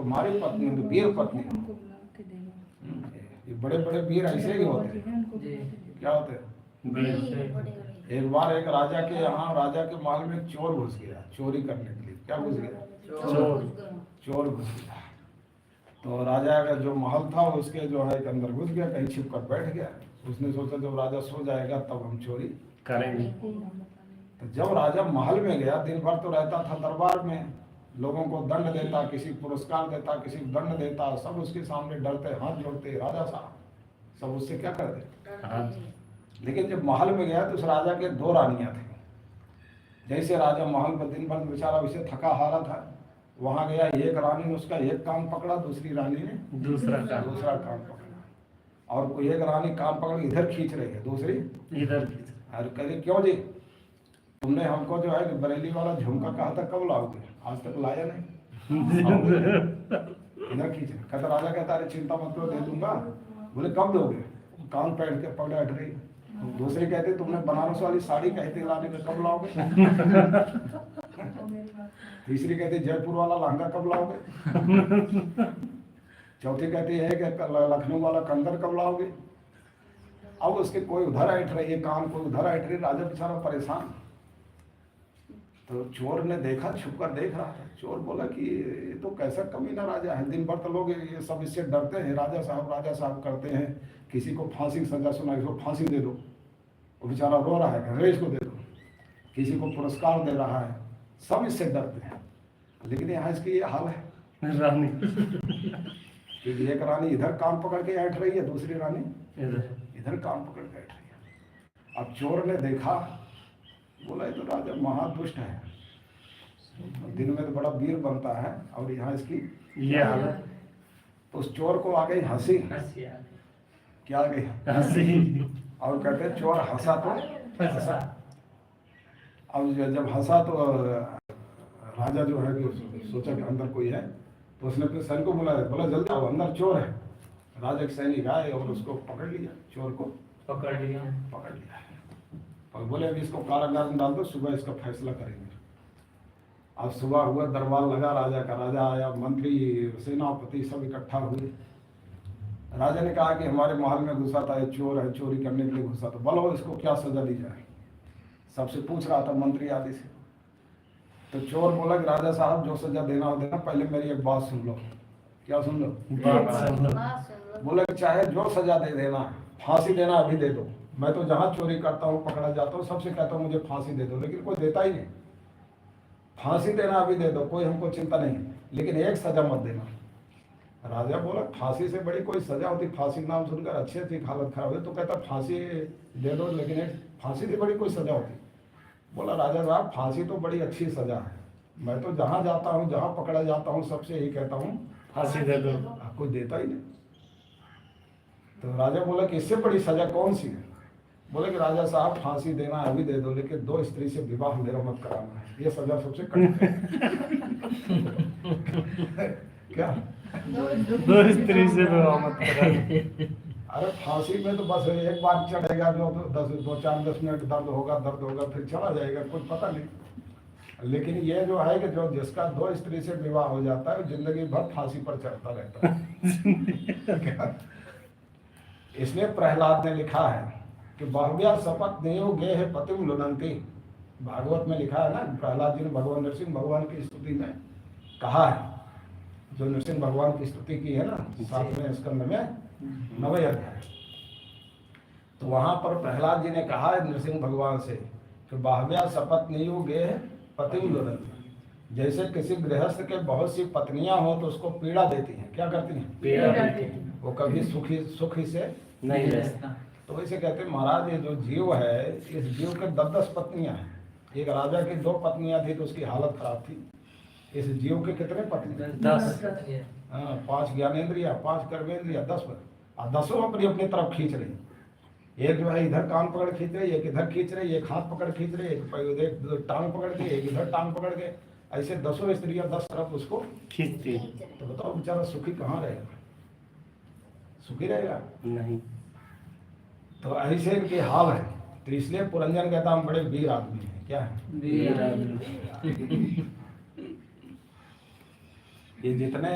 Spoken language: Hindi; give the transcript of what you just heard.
तुम्हारी पत्नी तो वीर पत्नी। ये बड़े बड़े वीर ऐसे ही होते हैं। क्या होते हैं? एक बार एक राजा के यहाँ, राजा के महल में चोर घुस गया चोरी करने के लिए। क्या घुस गया? चोर घुस गया। तो राजा का जो महल था उसके जो है अंदर घुस गया, कहीं छिप कर बैठ गया। उसने सोचा जब राजा सो जाएगा तब हम चोरी करेंगे। तो जब राजा महल में गया, दिन भर तो रहता था दरबार में, लोगों को दंड देता, किसी को पुरस्कार देता, किसी को दंड देता, सब उसके सामने डरते, हाथ जोड़ते, राजा साहब सब उससे क्या करते। लेकिन जब महल में गया तो उस राजा के दो रानियां थी। जैसे राजा महल में दिन भर बेचारा उसे थका हारा था, वहां गया, एक रानी ने उसका एक कान पकड़ा, दूसरी रानी ने दूसरा कान पकड़ा, और कोई एक रानी कान पकड़ इधर खींच रही है, दूसरी इधर खींच। अरे कहे क्यों जी, तुमने हमको जो है बरेली वाला झुमका कहा था कब लाओगे, आज तक लाया नहीं। इधर खींच। कहता राजा कहता अरे चिंता मत करो दे दूंगा। बोले कब दोगे? कान पकड़ के पकड़े हट रही। दूसरे कहते तुमने बनारस वाली साड़ी कहते लाने का कब लाओगे। तीसरी कहती जयपुर वाला लहंगा कब लाओगे। चौथी कहती है कि लखनऊ वाला कंदर कब लाओगे। अब उसके कोई उधर हट रही है कान, कोई उधर हट रही। राजा बेचारा परेशान। तो चोर ने देखा, छुप कर देख रहा है। चोर बोला कि ये तो कैसा कमीना राजा है, दिन भर तो लोग ये सब इससे डरते हैं, राजा साहब करते हैं, किसी को फांसी की सजा सुना, इसको फांसी दे दो। वो बेचारा रो रहा है, रेस को दे दो। किसी को पुरस्कार दे रहा है, सब इससे डरते हैं। लेकिन यहाँ इसकी ये हाल है रानी कि एक रानी इधर कान पकड़ के ऐठ रही है, दूसरी रानी इधर कान पकड़ के ऐठ रही है। अब चोर ने देखा, बोला ये तो राजा महादुष्ट है, दिन में तो बड़ा वीर बनता है और यहाँ इसकी ये हालत। तो उस चोर को आ गई हंसी। क्या आ गई? हंसी। और कहते चोर हंसा तो हंसा। अब जब हंसा तो राजा जो है सोचा कि अंदर कोई है, तो उसने अपने सैनिक को बुलाया, बोला जल्दी आओ अंदर चोर है। राजा के सैनिक आए और उसको पकड़ लिया, चोर को पकड़ लिया और बोले अभी इसको कारागार में डाल दो, सुबह इसका फैसला करेंगे। अब सुबह हुआ, दरबार लगा राजा का। राजा आया, मंत्री सेनापति सब इकट्ठा हुए। राजा ने कहा कि हमारे महल में घुसा था, ये चोर है, चोरी करने के लिए घुसा था, बोलो इसको क्या सजा दी जाए। सबसे पूछ रहा था मंत्री आदि से। तो चोर बोला कि राजा साहब जो सजा देना हो देना, पहले मेरी एक बात सुन लो। क्या सुन लो? बोला कि चाहे जो सजा दे देना, फांसी देना अभी दे दो। मैं तो जहाँ चोरी करता हूँ, पकड़ा जाता हूँ, सबसे कहता हूँ मुझे फांसी दे दो, लेकिन कोई देता ही नहीं। फांसी देना अभी दे दो, कोई हमको चिंता नहीं, लेकिन एक सजा मत देना। राजा बोला फांसी से बड़ी कोई सजा होती, फांसी नाम सुनकर अच्छी थी हालत खराब है, तो कहता फांसी दे दो, लेकिन एक फांसी से बड़ी कोई सजा होती। बोला राजा साहब फांसी तो बड़ी अच्छी सजा है, मैं तो जहाँ जाता हूँ, जहाँ पकड़ा जाता हूँ, सबसे यही कहता हूँ फांसी दे दो, कोई देता ही नहीं। तो राजा बोला कि इससे बड़ी सजा कौन सी है। बोले कि राजा साहब फांसी देना अभी दे दो, लेकिन दो स्त्री से विवाह मेरा मत कराना है, ये सजा सबसे कड़क है। क्या? दो स्त्री से विवाह मत कराना। अरे फांसी में तो बस एक बार चढ़ेगा, जो 10 मिनट दर्द होगा फिर चला जाएगा, कुछ पता नहीं। लेकिन ये जो है कि जो जिसका दो स्त्री से विवाह हो जाता है, जिंदगी भर फांसी पर चढ़ता रहता है। इसलिए प्रहलाद ने लिखा है कि बहव्या शपथ देव गे है पतिम लुनंती। भागवत में लिखा है ना, प्रहलाद जी ने भगवान नरसिंह भगवान की स्तुति में कहा है, जो नरसिंह भगवान की स्तुति की है ना 7वें स्कंद में 9वें अध्याय, तो वहां पर प्रहलाद जी ने कहा है नरसिंह भगवान से कि बहव्या शपथ नहीं गे है पतिम लुनंती। जैसे किसी गृहस्थ के बहुत सी पत्नियां हो तो उसको पीड़ा देती हैं। क्या करती हैं? पीड़ा देती हैं। वो कभी सुखी से नहीं रहता। तो वैसे कहते हैं महाराज ये जो जीव है, इस जीव के 10 पत्नियां हैं। एक राजा की 2 पत्नियां थी तो उसकी हालत खराब थी। इस जीव के कितने पत्नी? 10। हाँ, 5 ज्ञानेंद्रिया, 5 कर्मेंद्रिया, 10 और 10 अपनी अपनी तरफ खींच रही। एक जो है इधर कान पकड़ खींच रही, एक इधर खींच रही, एक हाथ पकड़ खींच रही, एक टांग पकड़ के, एक इधर टांग पकड़ के, ऐसे 10 स्त्रियां 10 तरफ उसको खींचती। तो बताओ बेचारा सुखी कहाँ रहेगा? सुखी रहेगा नहीं। तो ऐसे इनके हाल है। तो इसलिए पुरंजन कहता हम बड़े वीर आदमी हैं। क्या है? वीर आदमी। ये जितने